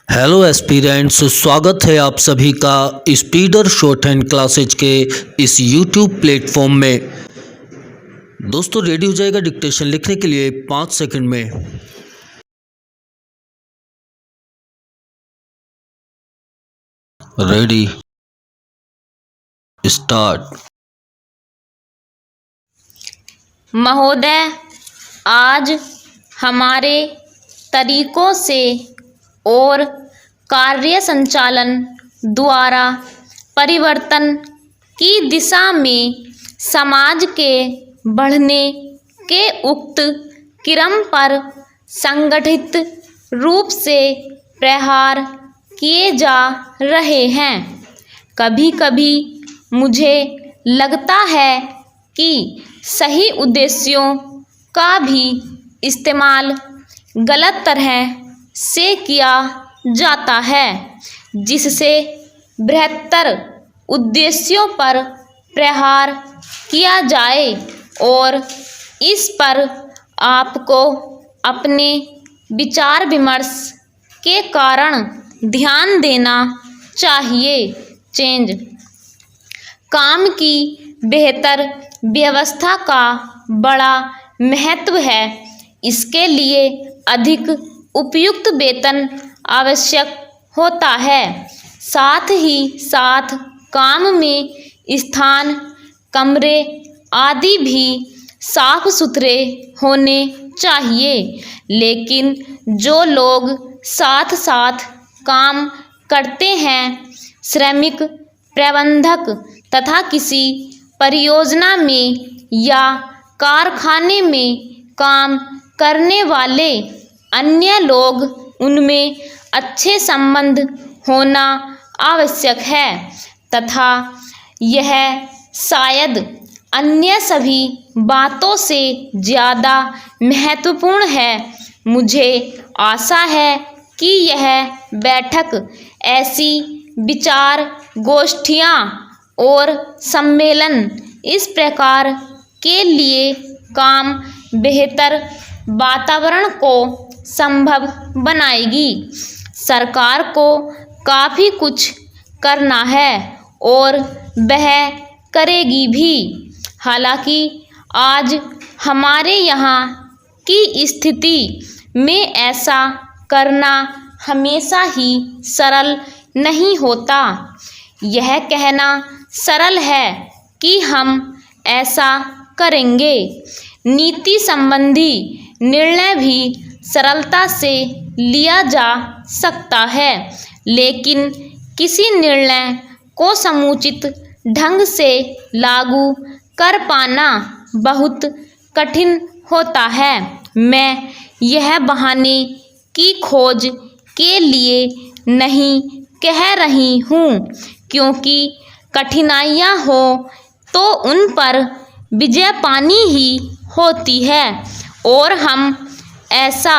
Hello aspirants, स्वागत है आप सभी का स्पीडर शॉर्ट हैंड क्लासेज के इस यूट्यूब प्लेटफॉर्म में। दोस्तों रेडी हो जाएगा डिक्टेशन लिखने के लिए 5 सेकंड में। Ready, start. महोदय, आज हमारे तरीकों से और कार्य संचालन द्वारा परिवर्तन की दिशा में समाज के बढ़ने के उक्त क्रम पर संगठित रूप से प्रहार किए जा रहे हैं। कभी कभी मुझे लगता है कि सही उद्देश्यों का भी इस्तेमाल गलत तरह से किया जाता है, जिससे बृहत्तर उद्देश्यों पर प्रहार किया जाए, और इस पर आपको अपने विचार विमर्श के कारण ध्यान देना चाहिए। चेंज काम की बेहतर व्यवस्था का बड़ा महत्व है। इसके लिए अधिक उपयुक्त वेतन आवश्यक होता है। साथ ही साथ काम में स्थान, कमरे आदि भी साफ सुथरे होने चाहिए। लेकिन जो लोग साथ साथ काम करते हैं, श्रमिक, प्रबंधक तथा किसी परियोजना में या कारखाने में काम करने वाले अन्य लोग, उनमें अच्छे संबंध होना आवश्यक है तथा यह शायद अन्य सभी बातों से ज़्यादा महत्वपूर्ण है। मुझे आशा है कि यह बैठक ऐसी विचार गोष्ठियाँ और सम्मेलन इस प्रकार के लिए काम बेहतर वातावरण को संभव बनाएगी। सरकार को काफ़ी कुछ करना है और वह करेगी भी। हालांकि आज हमारे यहाँ की स्थिति में ऐसा करना हमेशा ही सरल नहीं होता। यह कहना सरल है कि हम ऐसा करेंगे। नीति संबंधी निर्णय भी सरलता से लिया जा सकता है, लेकिन किसी निर्णय को समुचित ढंग से लागू कर पाना बहुत कठिन होता है। मैं यह बहाने की खोज के लिए नहीं कह रही हूँ, क्योंकि कठिनाइयाँ हो तो उन पर विजय पानी ही होती है, और हम ऐसा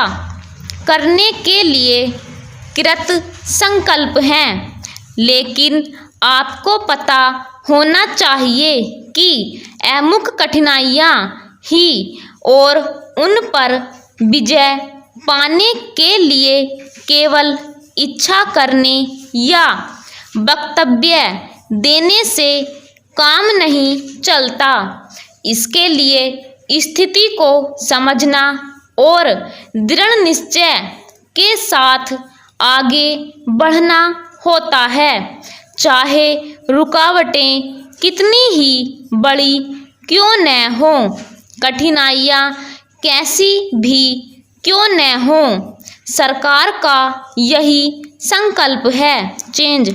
करने के लिए कृत संकल्प हैं। लेकिन आपको पता होना चाहिए कि अमुक कठिनाइयाँ ही और उन पर विजय पाने के लिए केवल इच्छा करने या वक्तव्य देने से काम नहीं चलता। इसके लिए स्थिति को समझना और दृढ़ निश्चय के साथ आगे बढ़ना होता है। चाहे रुकावटें कितनी ही बड़ी क्यों न हों, कठिनाइयाँ कैसी भी क्यों न हों, सरकार का यही संकल्प है। चेंज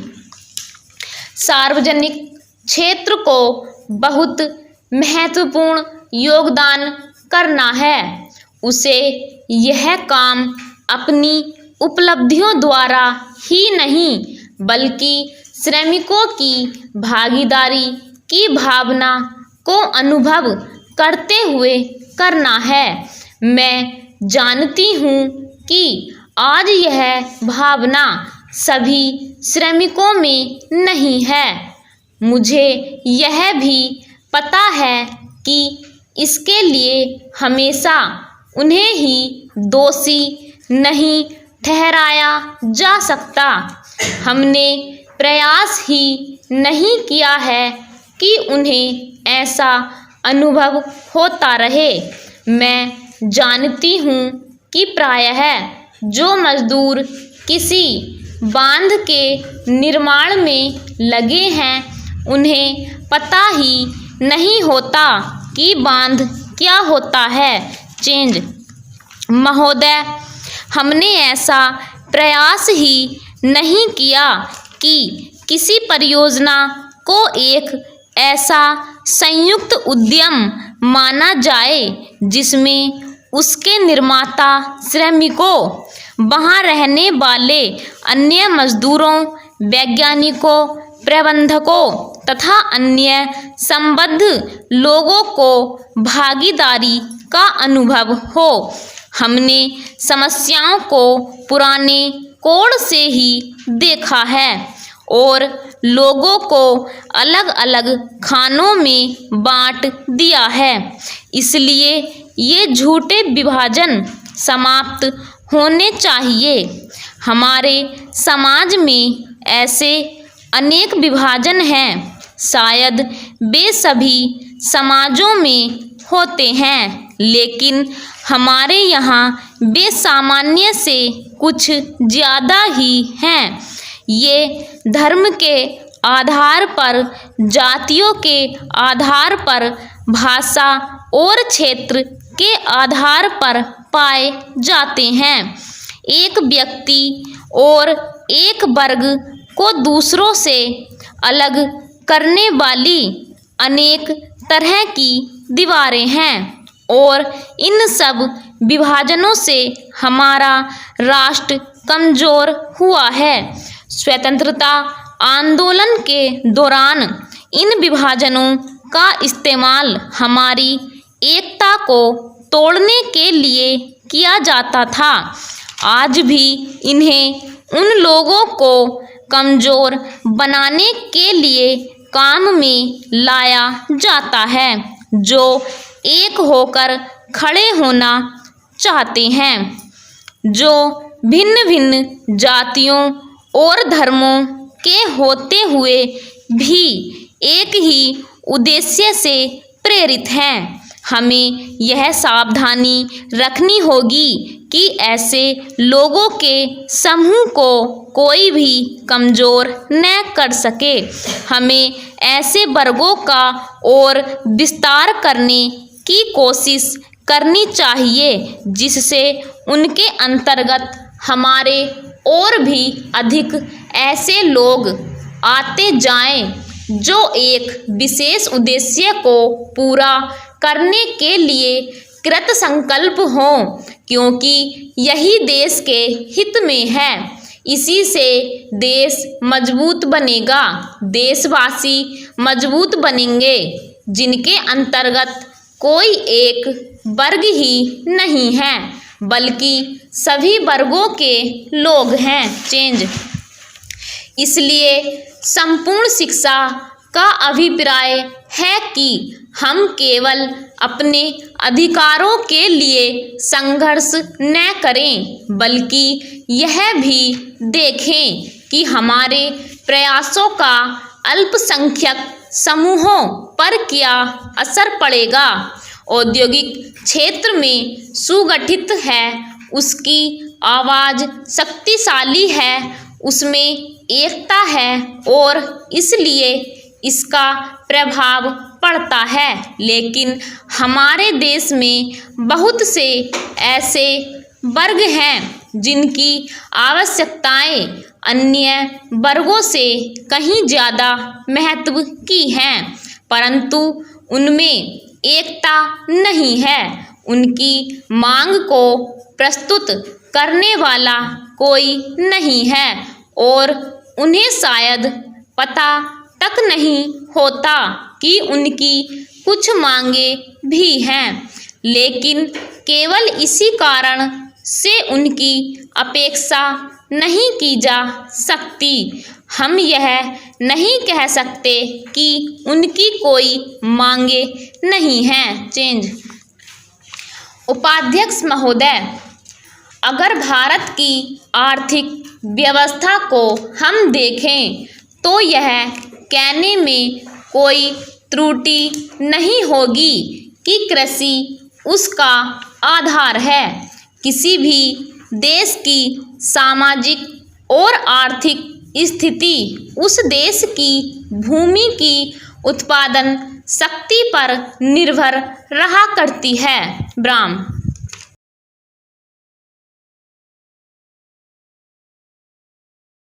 सार्वजनिक क्षेत्र को बहुत महत्वपूर्ण योगदान करना है। उसे यह काम अपनी उपलब्धियों द्वारा ही नहीं, बल्कि श्रमिकों की भागीदारी की भावना को अनुभव करते हुए करना है। मैं जानती हूँ कि आज यह भावना सभी श्रमिकों में नहीं है। मुझे यह भी पता है कि इसके लिए हमेशा उन्हें ही दोषी नहीं ठहराया जा सकता। हमने प्रयास ही नहीं किया है कि उन्हें ऐसा अनुभव होता रहे। मैं जानती हूँ कि प्रायः जो मजदूर किसी बांध के निर्माण में लगे हैं, उन्हें पता ही नहीं होता कि बांध क्या होता है। चेंज महोदय, हमने ऐसा प्रयास ही नहीं किया कि किसी परियोजना को एक ऐसा संयुक्त उद्यम माना जाए जिसमें उसके निर्माता, श्रमिकों, वहाँ रहने वाले अन्य मजदूरों, वैज्ञानिकों, प्रबंधकों तथा अन्य संबद्ध लोगों को भागीदारी का अनुभव हो। हमने समस्याओं को पुराने कोण से ही देखा है और लोगों को अलग अलग खानों में बांट दिया है। इसलिए ये झूठे विभाजन समाप्त होने चाहिए। हमारे समाज में ऐसे अनेक विभाजन हैं, शायद वे सभी समाजों में होते हैं, लेकिन हमारे यहाँ वे सामान्य से कुछ ज़्यादा ही हैं। ये धर्म के आधार पर, जातियों के आधार पर, भाषा और क्षेत्र के आधार पर पाए जाते हैं। एक व्यक्ति और एक वर्ग को दूसरों से अलग करने वाली अनेक तरह की दीवारें हैं और इन सब विभाजनों से हमारा राष्ट्र कमज़ोर हुआ है। स्वतंत्रता आंदोलन के दौरान इन विभाजनों का इस्तेमाल हमारी एकता को तोड़ने के लिए किया जाता था। आज भी इन्हें उन लोगों को कमज़ोर बनाने के लिए काम में लाया जाता है जो एक होकर खड़े होना चाहते हैं, जो भिन्न भिन्न जातियों और धर्मों के होते हुए भी एक ही उद्देश्य से प्रेरित हैं। हमें यह सावधानी रखनी होगी कि ऐसे लोगों के समूह को कोई भी कमज़ोर न कर सके। हमें ऐसे वर्गों का और विस्तार करने की कोशिश करनी चाहिए जिससे उनके अंतर्गत हमारे और भी अधिक ऐसे लोग आते जाएं जो एक विशेष उद्देश्य को पूरा करने के लिए कृत संकल्प हों, क्योंकि यही देश के हित में है। इसी से देश मजबूत बनेगा। देशवासी मजबूत बनेंगे जिनके अंतर्गत कोई एक वर्ग ही नहीं है बल्कि सभी वर्गों के लोग हैं। चेंज इसलिए संपूर्ण शिक्षा का अभिप्राय है कि हम केवल अपने अधिकारों के लिए संघर्ष न करें बल्कि यह भी देखें कि हमारे प्रयासों का अल्पसंख्यक समूहों पर क्या असर पड़ेगा। औद्योगिक क्षेत्र में सुगठित है, उसकी आवाज़ शक्तिशाली है, उसमें एकता है और इसलिए इसका प्रभाव पड़ता है। लेकिन हमारे देश में बहुत से ऐसे वर्ग हैं जिनकी आवश्यकताएं अन्य वर्गों से कहीं ज़्यादा महत्व की हैं, परंतु उनमें एकता नहीं है। उनकी मांग को प्रस्तुत करने वाला कोई नहीं है और उन्हें शायद पता तक नहीं होता कि उनकी कुछ मांगे भी हैं, लेकिन केवल इसी कारण से उनकी अपेक्षा नहीं की जा सकती। हम यह नहीं कह सकते कि उनकी कोई मांगे नहीं हैं। चेंज उपाध्यक्ष महोदय, अगर भारत की आर्थिक व्यवस्था को हम देखें तो यह कहने में कोई त्रुटि नहीं होगी कि कृषि उसका आधार है। किसी भी देश की सामाजिक और आर्थिक स्थिति उस देश की भूमि की उत्पादन शक्ति पर निर्भर रहा करती है। ब्राह्म।